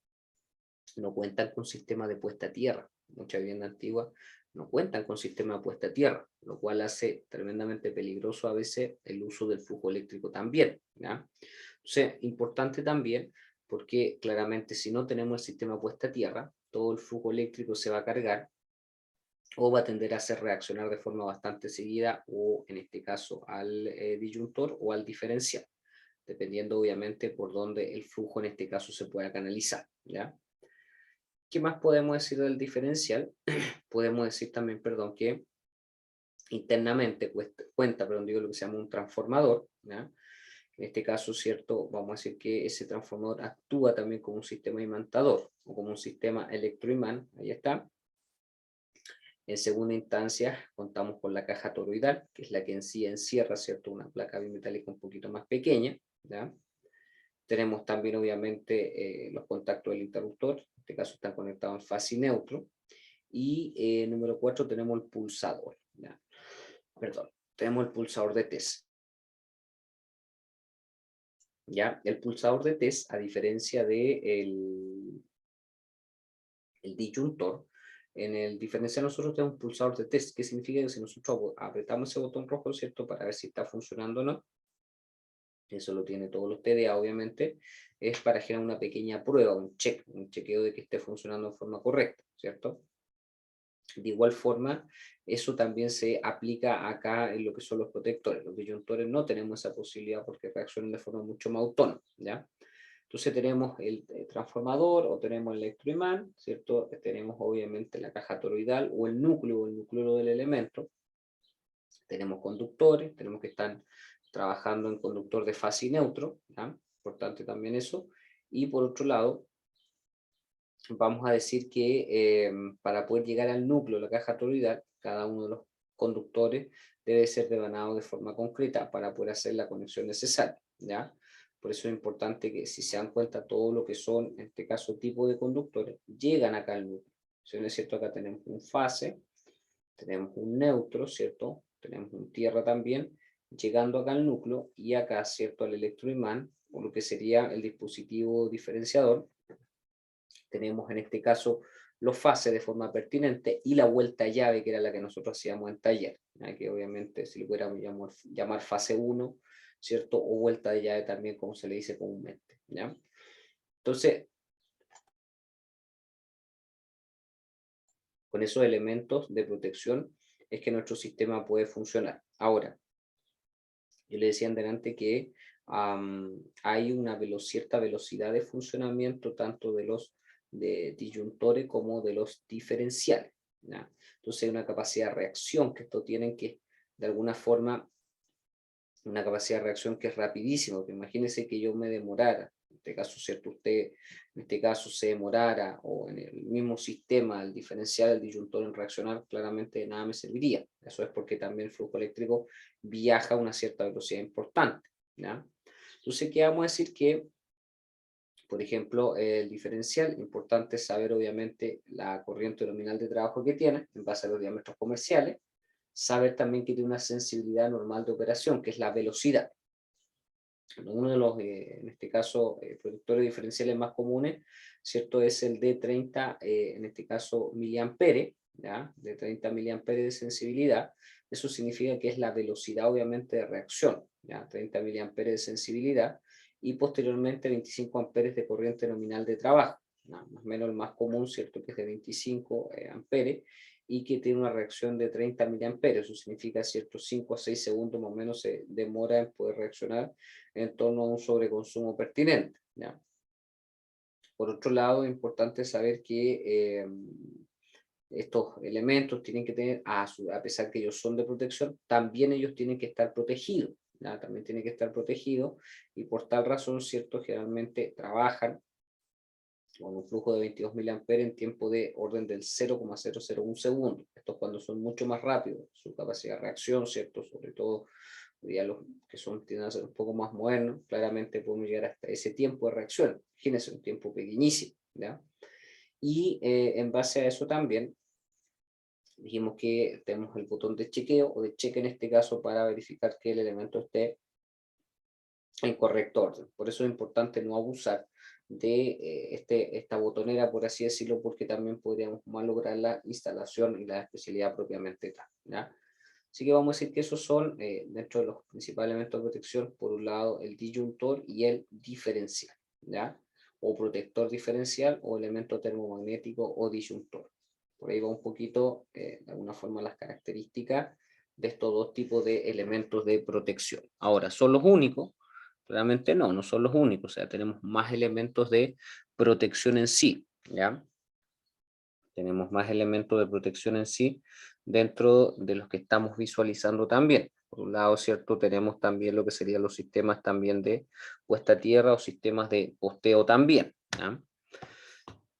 No cuentan con sistema de puesta a tierra. Muchas viviendas antiguas no cuentan con sistema de puesta a tierra, lo cual hace tremendamente peligroso a veces el uso del flujo eléctrico también, ¿ya? Entonces, importante también, porque claramente si no tenemos el sistema de puesta a tierra, todo el flujo eléctrico se va a cargar o va a tender a hacer reaccionar de forma bastante seguida o en este caso al disyuntor o al diferencial, dependiendo obviamente por dónde el flujo en este caso se pueda canalizar, ¿ya? ¿Qué más podemos decir del diferencial? Podemos decir también, perdón, que internamente cuenta, perdón, digo lo que se llama un transformador, ¿ya? En este caso, ¿cierto? Vamos a decir que ese transformador actúa también como un sistema imantador o como un sistema electroimán, ahí está. En segunda instancia, contamos con la caja toroidal, que es la que en sí encierra, ¿cierto? Una placa bimetálica un poquito más pequeña, ¿ya? Tenemos también, obviamente, los contactos del interruptor, en este caso están conectados en fase y neutro. Y número 4 tenemos el pulsador, ¿ya? Perdón, tenemos el pulsador de test. ¿Ya? El pulsador de test, a diferencia de el disyuntor, en el diferencial nosotros tenemos un pulsador de test, que significa que si nosotros apretamos ese botón rojo, ¿cierto? Para ver si está funcionando o no, eso lo tiene todos los TDA obviamente, es para generar una pequeña prueba, un chequeo de que esté funcionando de forma correcta, ¿cierto? De igual forma, eso también se aplica acá en lo que son los protectores. Los disyuntores no tenemos esa posibilidad porque reaccionan de forma mucho más autónoma, ¿ya? Entonces tenemos el transformador o tenemos el electroimán, ¿cierto? Tenemos obviamente la caja toroidal o el núcleo del elemento. Tenemos conductores, tenemos que estar trabajando en conductor de fase y neutro, ¿ya? Importante también eso. Y por otro lado, vamos a decir que para poder llegar al núcleo de la caja toroidal, cada uno de los conductores debe ser devanado de forma concreta para poder hacer la conexión necesaria, ¿ya? Por eso es importante que si se dan cuenta todo lo que son, en este caso, tipo de conductores, llegan acá al núcleo. ¿Es cierto? Acá tenemos un fase, tenemos un neutro, ¿cierto? Tenemos un tierra también, llegando acá al núcleo y acá, ¿cierto? Al electroimán, o lo que sería el dispositivo diferenciador. Tenemos en este caso los fases de forma pertinente y la vuelta llave, que era la que nosotros hacíamos en taller, ¿ya? Que obviamente si lo pudiéramos llamar fase 1, ¿cierto? O vuelta de llave también, como se le dice comúnmente, ¿ya? Entonces, con esos elementos de protección es que nuestro sistema puede funcionar. Ahora, yo le decía antes que hay una cierta velocidad de funcionamiento tanto de los disyuntores como de los diferenciales, ¿ya? Entonces hay una capacidad de reacción que esto tienen que, de alguna forma, una capacidad de reacción que es rapidísima, porque imagínense que yo me demorara, en este caso, ¿cierto? Usted, en este caso, se demorara, o en el mismo sistema, el diferencial, el disyuntor en reaccionar, claramente de nada me serviría. Eso es porque también el flujo eléctrico viaja a una cierta velocidad importante, ¿ya? Entonces, ¿qué vamos a decir? Que, por ejemplo, el diferencial, importante saber obviamente la corriente nominal de trabajo que tiene, en base a los diámetros comerciales, saber también que tiene una sensibilidad normal de operación, que es la velocidad. Uno de los, en este caso, protectores diferenciales más comunes, ¿cierto? Es el de 30, en este caso, miliamperes, ¿ya? De 30 miliamperes de sensibilidad. Eso significa que es la velocidad, obviamente, de reacción, ¿ya? 30 miliamperes de sensibilidad y posteriormente 25 amperes de corriente nominal de trabajo, ¿no? Más o menos el más común, ¿cierto? Que es de 25 amperes y que tiene una reacción de 30 miliamperes. Eso significa, ¿cierto? 5 a 6 segundos más o menos se demora en poder reaccionar en torno a un sobreconsumo pertinente, ¿ya? Por otro lado, es importante saber que estos elementos tienen que tener, a pesar que ellos son de protección, también ellos tienen que estar protegidos, ¿ya? También tienen que estar protegidos y por tal razón, ¿cierto? Generalmente trabajan con un flujo de 22 miliamperes en tiempo de orden del 0,001 segundo. Esto es cuando son mucho más rápidos, su capacidad de reacción, ¿cierto? Sobre todo ya los que tienden a ser un poco más modernos, claramente podemos llegar hasta ese tiempo de reacción. Imagínense, un tiempo pequeñísimo, ¿ya? Y en base a eso también dijimos que tenemos el botón de chequeo o de cheque en este caso para verificar que el elemento esté en correcto orden. Por eso es importante no abusar de esta botonera, por así decirlo, porque también podríamos malograr la instalación y la especialidad propiamente tal, ¿ya? Así que vamos a decir que esos son, dentro de los principales elementos de protección, por un lado el disyuntor y el diferencial, ¿ya? O protector diferencial o elemento termomagnético o disyuntor. Por ahí va un poquito, de alguna forma, las características de estos dos tipos de elementos de protección. Ahora, ¿son los únicos? Realmente no, no son los únicos, o sea, tenemos más elementos de protección en sí, ¿ya? Tenemos más elementos de protección en sí dentro de los que estamos visualizando también. Por un lado, ¿cierto? Tenemos también lo que serían los sistemas también de puesta a tierra o sistemas de posteo también, ¿ya?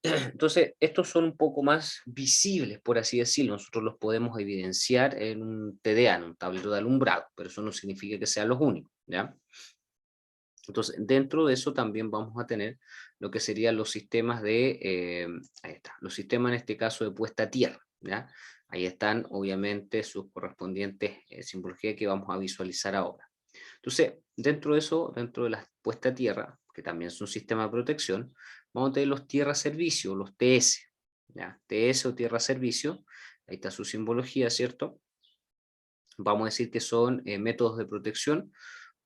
Entonces, estos son un poco más visibles, por así decirlo. Nosotros los podemos evidenciar en un TDA, en un tablero de alumbrado, pero eso no significa que sean los únicos, ¿ya? Entonces, dentro de eso también vamos a tener lo que serían los sistemas ahí está, los sistemas en este caso de puesta a tierra, ¿ya? Ahí están obviamente sus correspondientes simbologías que vamos a visualizar ahora. Entonces, dentro de eso, dentro de la puesta a tierra, que también es un sistema de protección, vamos a tener los tierra servicio, los TS, ¿ya? TS o tierra servicio, ahí está su simbología, ¿cierto? Vamos a decir que son métodos de protección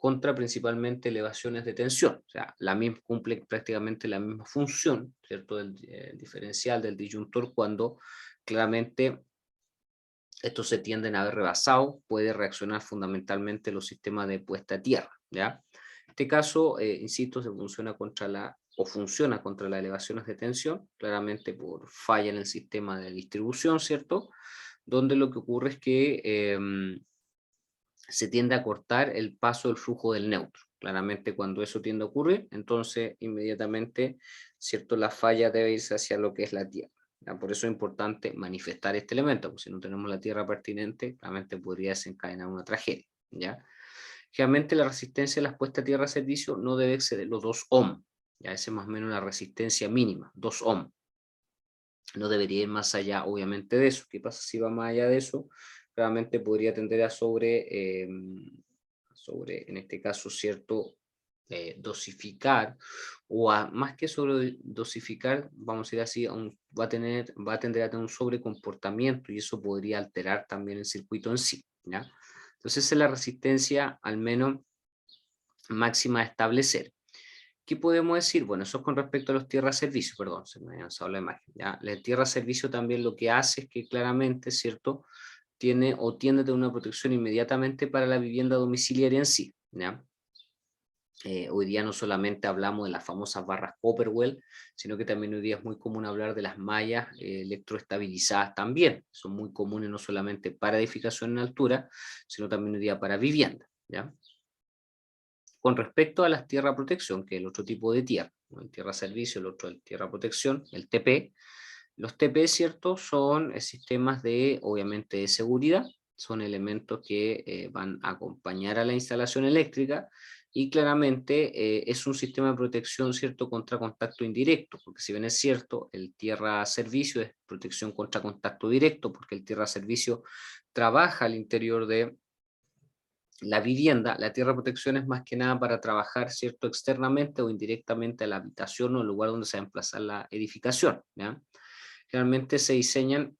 contra principalmente elevaciones de tensión, o sea, cumple prácticamente la misma función, ¿cierto? Del diferencial del disyuntor cuando claramente estos se tienden a ver rebasados, puede reaccionar fundamentalmente los sistemas de puesta a tierra, ¿ya? En este caso, insisto, funciona contra las elevaciones de tensión, claramente por falla en el sistema de distribución, ¿cierto? Donde lo que ocurre es que se tiende a cortar el paso del flujo del neutro. Claramente cuando eso tiende a ocurrir, entonces inmediatamente, ¿cierto? La falla debe irse hacia lo que es la Tierra, ¿ya? Por eso es importante manifestar este elemento, porque si no tenemos la Tierra pertinente, realmente podría desencadenar una tragedia, ¿ya? Generalmente la resistencia de las puestas a tierra a servicio no debe exceder los 2 ohm, ya esa es más o menos la resistencia mínima, 2 ohm. No debería ir más allá, obviamente, de eso. ¿Qué pasa si va más allá de eso? Claramente podría tender a sobre, en este caso, cierto, dosificar, o más que sobre dosificar, vamos a ir así, va a tender a tener un sobrecomportamiento y eso podría alterar también el circuito en sí, ¿ya? Entonces, esa es la resistencia, al menos máxima a establecer. ¿Qué podemos decir? Bueno, eso es con respecto a los tierras-servicios, perdón, se me ha avanzado la imagen. ¿Ya? La tierra-servicio también lo que hace es que claramente, ¿cierto? Tiene o tiende a tener una protección inmediatamente para la vivienda domiciliaria en sí. ¿Ya? Hoy día no solamente hablamos de las famosas barras Copperwell, sino que también hoy día es muy común hablar de las mallas electroestabilizadas también. Son muy comunes no solamente para edificación en altura, sino también hoy día para vivienda. ¿Ya? Con respecto a las tierra protección, que es el otro tipo de tierra, ¿no? El tierra servicio, el otro el tierra protección, el TP. Los TP, ¿cierto? Son sistemas de, obviamente, de seguridad, son elementos que van a acompañar a la instalación eléctrica y claramente es un sistema de protección, ¿cierto? Contra contacto indirecto, porque si bien es cierto, el tierra servicio es protección contra contacto directo, porque el tierra servicio trabaja al interior de la vivienda, la tierra de protección es más que nada para trabajar, ¿cierto?, externamente o indirectamente a la habitación o el lugar donde se va a emplazar la edificación, ¿ya? Generalmente se diseñan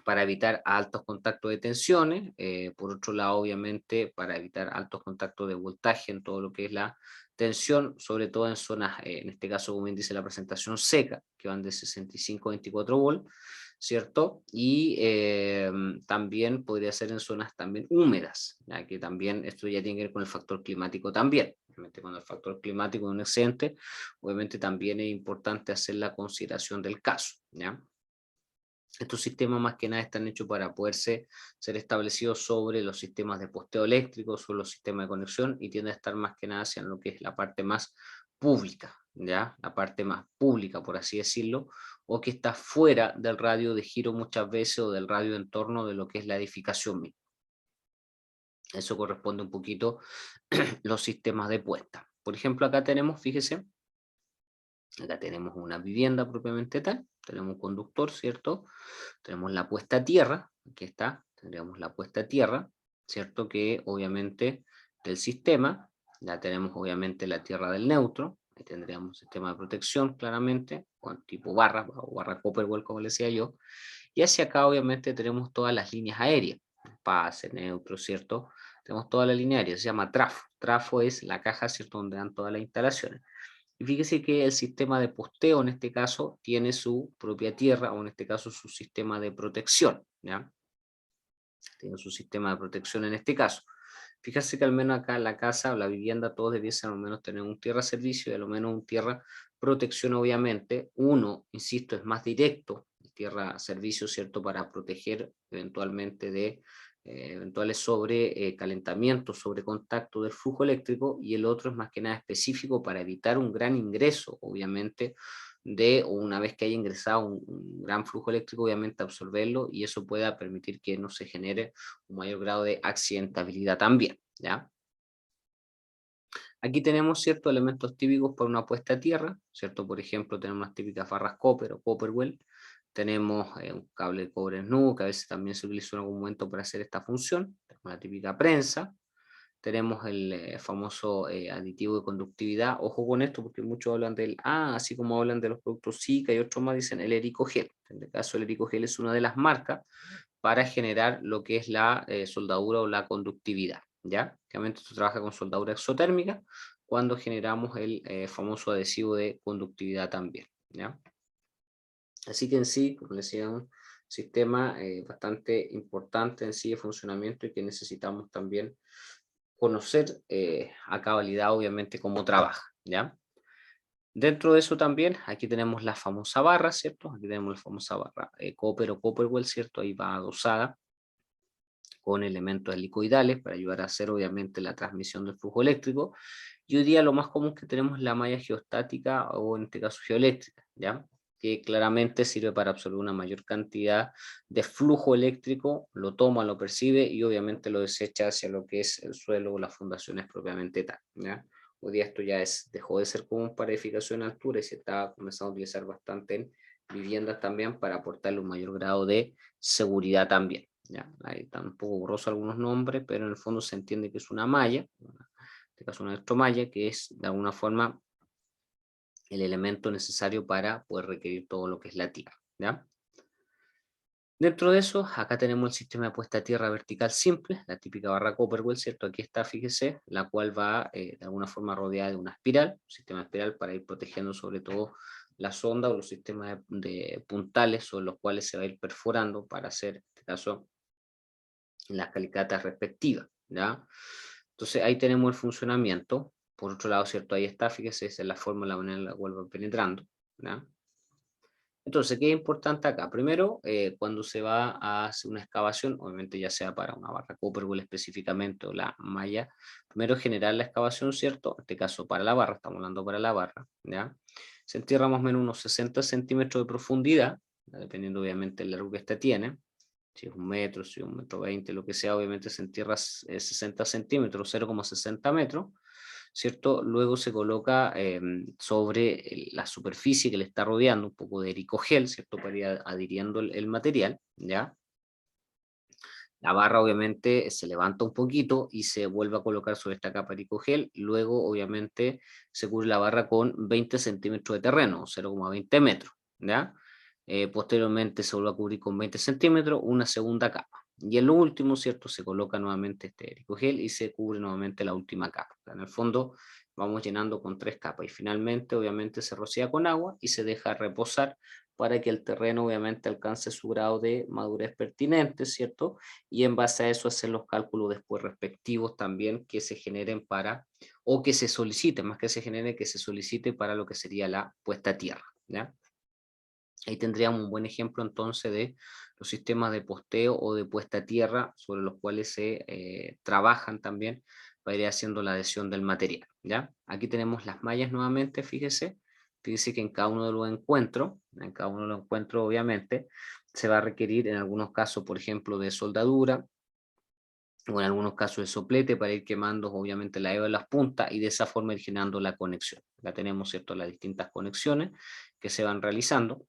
para evitar altos contactos de tensiones, por otro lado, obviamente, para evitar altos contactos de voltaje en todo lo que es la tensión, sobre todo en zonas, en este caso, como dice la presentación, seca, que van de 65 a 24 volts, ¿cierto? Y también podría ser en zonas también húmedas, ya que también esto ya tiene que ver con el factor climático también. Obviamente, cuando el factor climático es un excedente, obviamente también es importante hacer la consideración del caso, ¿ya? Estos sistemas más que nada están hechos para poderse ser establecidos sobre los sistemas de posteo eléctrico, sobre los sistemas de conexión y tienden a estar más que nada hacia lo que es la parte más pública, ¿ya? La parte más pública, por así decirlo, o que está fuera del radio de giro muchas veces o del radio en torno de lo que es la edificación misma. Eso corresponde un poquito los sistemas de puesta. Por ejemplo, acá tenemos, fíjese, acá tenemos una vivienda propiamente tal, tenemos un conductor, ¿cierto? Tenemos la puesta a tierra, aquí está, tendríamos la puesta a tierra, ¿cierto? Que obviamente del sistema, ya tenemos obviamente la tierra del neutro, ahí tendríamos un sistema de protección claramente, con tipo barra, o barra Copperwell como le decía yo, y hacia acá obviamente tenemos todas las líneas aéreas, pase, neutro, ¿cierto? Tenemos toda la línea aérea, se llama trafo. Trafo es la caja, ¿cierto? Donde dan todas las instalaciones. Y fíjese que el sistema de posteo, en este caso, tiene su propia tierra, o en este caso su sistema de protección, ¿ya? Tiene su sistema de protección en este caso. Fíjese que al menos acá en la casa o la vivienda todos debiesen al menos tener un tierra servicio y al menos un tierra protección, obviamente. Uno, insisto, es más directo, el tierra servicio, ¿cierto? Para proteger eventualmente de eventuales sobrecalentamientos, sobre contacto del flujo eléctrico, y el otro es más que nada específico para evitar un gran ingreso, obviamente, de una vez que haya ingresado un gran flujo eléctrico, obviamente absorberlo y eso pueda permitir que no se genere un mayor grado de accidentabilidad también, ¿ya? Aquí tenemos ciertos elementos típicos para una puesta a tierra, ¿cierto? Por ejemplo, tenemos las típicas barras copper o copperwell, tenemos un cable de cobre SNU, que a veces también se utiliza en algún momento para hacer esta función, tenemos la típica prensa, tenemos el famoso aditivo de conductividad. Ojo con esto porque muchos hablan del, así como hablan de los productos Sika y otros más, dicen el Ericogel. En este caso el Ericogel es una de las marcas para generar lo que es la soldadura o la conductividad, ¿ya? Obviamente esto trabaja con soldadura exotérmica cuando generamos el famoso adhesivo de conductividad también, ¿ya? Así que en sí, como les decía, un sistema bastante importante en sí de funcionamiento y que necesitamos también conocer a cabalidad, obviamente, cómo trabaja, ¿ya? Dentro de eso también, aquí tenemos la famosa barra, ¿cierto? Aquí tenemos la famosa barra Copper o Copperwell, ¿cierto? Ahí va adosada con elementos helicoidales para ayudar a hacer, obviamente, la transmisión del flujo eléctrico. Y hoy día lo más común que tenemos es la malla geostática o en este caso geoeléctrica, ¿ya? Que claramente sirve para absorber una mayor cantidad de flujo eléctrico, lo toma, lo percibe y obviamente lo desecha hacia lo que es el suelo o las fundaciones propiamente tal, ¿ya? Hoy día esto ya dejó de ser común para edificación en altura y se está comenzando a utilizar bastante en viviendas también para aportarle un mayor grado de seguridad también. ¿Ya? Ahí están un poco borrosos algunos nombres, pero en el fondo se entiende que es una malla, en este caso una electromalla, que es de alguna forma el elemento necesario para poder requerir todo lo que es la tierra. ¿Ya? Dentro de eso, acá tenemos el sistema de puesta a tierra vertical simple, la típica barra Copperwell, ¿cierto? Aquí está, fíjese, la cual va de alguna forma rodeada de una espiral, un sistema espiral para ir protegiendo sobre todo la sonda o los sistemas de puntales sobre los cuales se va a ir perforando para hacer, en este caso, las calicatas respectivas, ¿ya? Entonces ahí tenemos el funcionamiento. Por otro lado, ¿cierto? Ahí está, fíjese, esa es la forma, la manera en la cual va penetrando, ¿ya? Entonces, ¿qué es importante acá? Primero, cuando se va a hacer una excavación, obviamente ya sea para una barra Copperwell específicamente o la malla, primero generar la excavación, ¿cierto? En este caso para la barra, estamos hablando para la barra, ¿ya? Se entierra más o menos unos 60 centímetros de profundidad, ¿ya? Dependiendo obviamente del largo que ésta tiene, si es 1 metro, si es 1,20 m, lo que sea, obviamente se entierra 60 centímetros, 0,60 metros, ¿cierto? Luego se coloca sobre la superficie que le está rodeando un poco de ericogel, ¿cierto? Para ir adhiriendo el material, ¿ya? La barra obviamente se levanta un poquito y se vuelve a colocar sobre esta capa de ericogel, luego obviamente se cubre la barra con 20 centímetros de terreno, 0,20 metros, ¿ya? Posteriormente se vuelve a cubrir con 20 centímetros una segunda capa. Y en lo último, ¿cierto? Se coloca nuevamente este ericogel y se cubre nuevamente la última capa. En el fondo vamos llenando con 3 capas y finalmente obviamente se rocía con agua y se deja reposar para que el terreno obviamente alcance su grado de madurez pertinente, ¿cierto? Y en base a eso hacer los cálculos después respectivos también que se generen para, o que se solicite, más que se genere, que se solicite para lo que sería la puesta a tierra, ¿ya? Ahí tendríamos un buen ejemplo entonces de los sistemas de posteo o de puesta a tierra sobre los cuales se trabajan también para ir haciendo la adhesión del material, ¿ya? Aquí tenemos las mallas nuevamente, fíjese que en cada uno de los encuentros obviamente se va a requerir en algunos casos, por ejemplo, de soldadura, o en algunos casos de soplete para ir quemando obviamente la hebra de las puntas y de esa forma ir generando la conexión. Ya tenemos, ¿cierto?, las distintas conexiones que se van realizando.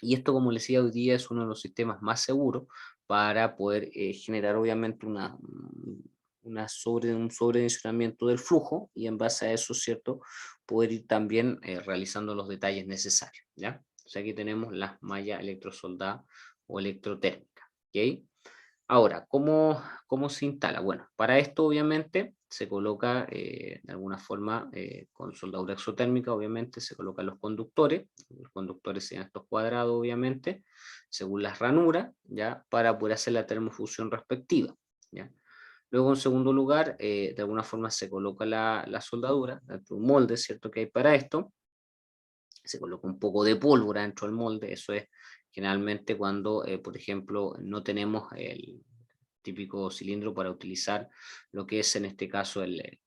Y esto, como les decía, hoy día es uno de los sistemas más seguros para poder generar obviamente un sobredimensionamiento del flujo y en base a eso, ¿cierto?, poder ir también realizando los detalles necesarios, ¿ya? O sea, aquí tenemos las mallas electrosoldadas o electrotérmicas, ¿ok? Ahora, ¿cómo se instala? Bueno, para esto obviamente se coloca de alguna forma con soldadura exotérmica, obviamente se colocan los conductores serían estos cuadrados obviamente, según las ranuras, ¿ya? Para poder hacer la termofusión respectiva, ¿ya? Luego en segundo lugar, de alguna forma se coloca la soldadura dentro de un molde, ¿cierto? Que hay para esto, se coloca un poco de pólvora dentro del molde, eso es generalmente cuando, por ejemplo, no tenemos el típico cilindro para utilizar lo que es en este caso el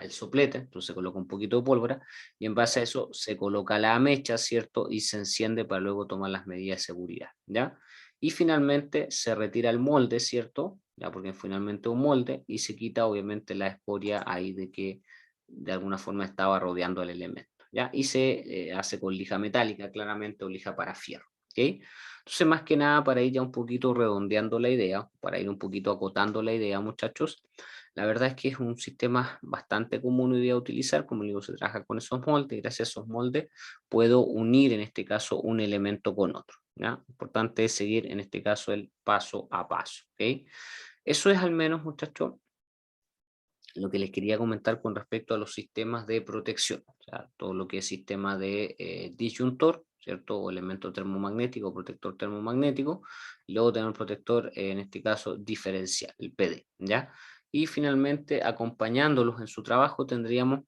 soplete, entonces se coloca un poquito de pólvora y en base a eso se coloca la mecha, ¿cierto? Y se enciende para luego tomar las medidas de seguridad, ¿ya? Y finalmente se retira el molde, ¿cierto? Ya, porque finalmente un molde y se quita obviamente la escoria ahí de que de alguna forma estaba rodeando el elemento, ¿ya? Y se hace con lija metálica, claramente, o lija para fierro, ¿ok? Entonces, más que nada, para ir ya un poquito redondeando la idea, para ir un poquito acotando la idea, muchachos, la verdad es que es un sistema bastante común hoy día a utilizar, como digo, se trabaja con esos moldes, y gracias a esos moldes puedo unir en este caso un elemento con otro, ¿ya? Importante es seguir en este caso el paso a paso, ¿ok? Eso es al menos, muchachos, lo que les quería comentar con respecto a los sistemas de protección, o sea, todo lo que es sistema de disyuntor, ¿cierto? O elemento termomagnético, protector termomagnético, y luego tener un protector, en este caso, diferencial, el PD, ¿ya? Y finalmente, acompañándolos en su trabajo, tendríamos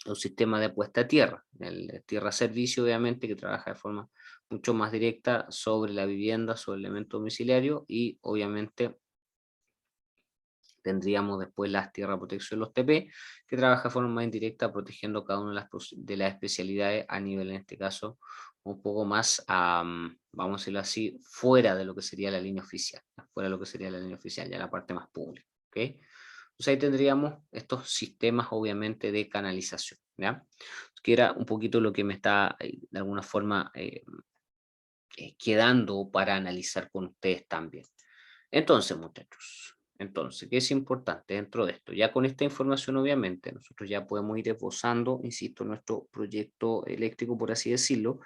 un sistema de puesta a tierra, el tierra servicio, obviamente, que trabaja de forma mucho más directa sobre la vivienda, sobre el elemento domiciliario, y obviamente tendríamos después las tierras de protección, los TP, que trabaja de forma más indirecta protegiendo cada una de las especialidades a nivel, en este caso, un poco más, vamos a decirlo así, fuera de lo que sería la línea oficial, fuera de lo que sería la línea oficial, ya la parte más pública, ¿ok? Entonces ahí tendríamos estos sistemas, obviamente, de canalización, ¿ya? que era un poquito lo que me está de alguna forma quedando para analizar con ustedes también. Entonces, muchachos, entonces, ¿qué es importante dentro de esto? Ya con esta información, obviamente, nosotros ya podemos ir esbozando, insisto, nuestro proyecto eléctrico, por así decirlo,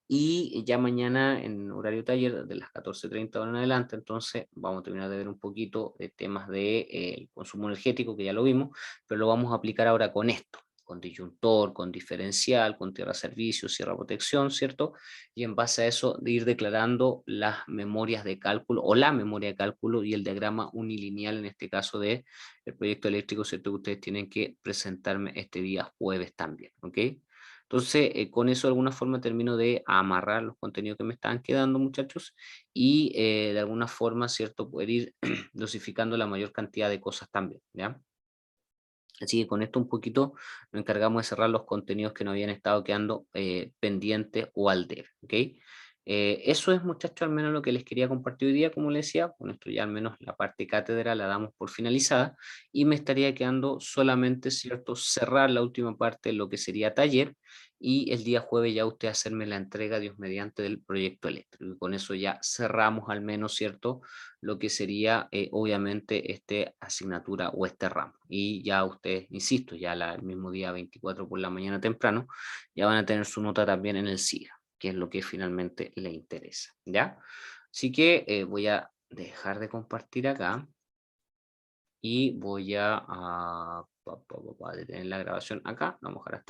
y ya mañana en horario taller, de las 14:30 en adelante, entonces vamos a terminar de ver un poquito de temas de consumo energético, que ya lo vimos, pero lo vamos a aplicar ahora con esto, con disyuntor, con diferencial, con tierra servicio, sierra protección, ¿cierto? Y en base a eso de ir declarando las memorias de cálculo o la memoria de cálculo y el diagrama unilineal, en este caso de el proyecto eléctrico, ¿cierto? Que ustedes tienen que presentarme este día jueves también, ¿ok? Entonces, con eso de alguna forma termino de amarrar los contenidos que me estaban quedando, muchachos, y de alguna forma, ¿cierto? Poder ir dosificando la mayor cantidad de cosas también, ¿ya? Así que con esto un poquito nos encargamos de cerrar los contenidos que nos habían estado quedando pendientes o al debe, ¿ok? Eso es, muchachos, al menos lo que les quería compartir hoy día, como les decía, con esto ya al menos la parte cátedra la damos por finalizada y me estaría quedando solamente, ¿cierto?, cerrar la última parte, lo que sería taller, y el día jueves ya usted hacerme la entrega, Dios mediante, del proyecto eléctrico. Y con eso ya cerramos al menos, ¿cierto?, lo que sería obviamente esta asignatura o este ramo. Y ya ustedes, insisto, ya el mismo día 24 por la mañana temprano, ya van a tener su nota también en el SIGA, que es lo que finalmente le interesa, ¿ya? Así que voy a dejar de compartir acá y voy a detener la grabación acá, vamos a dejar hasta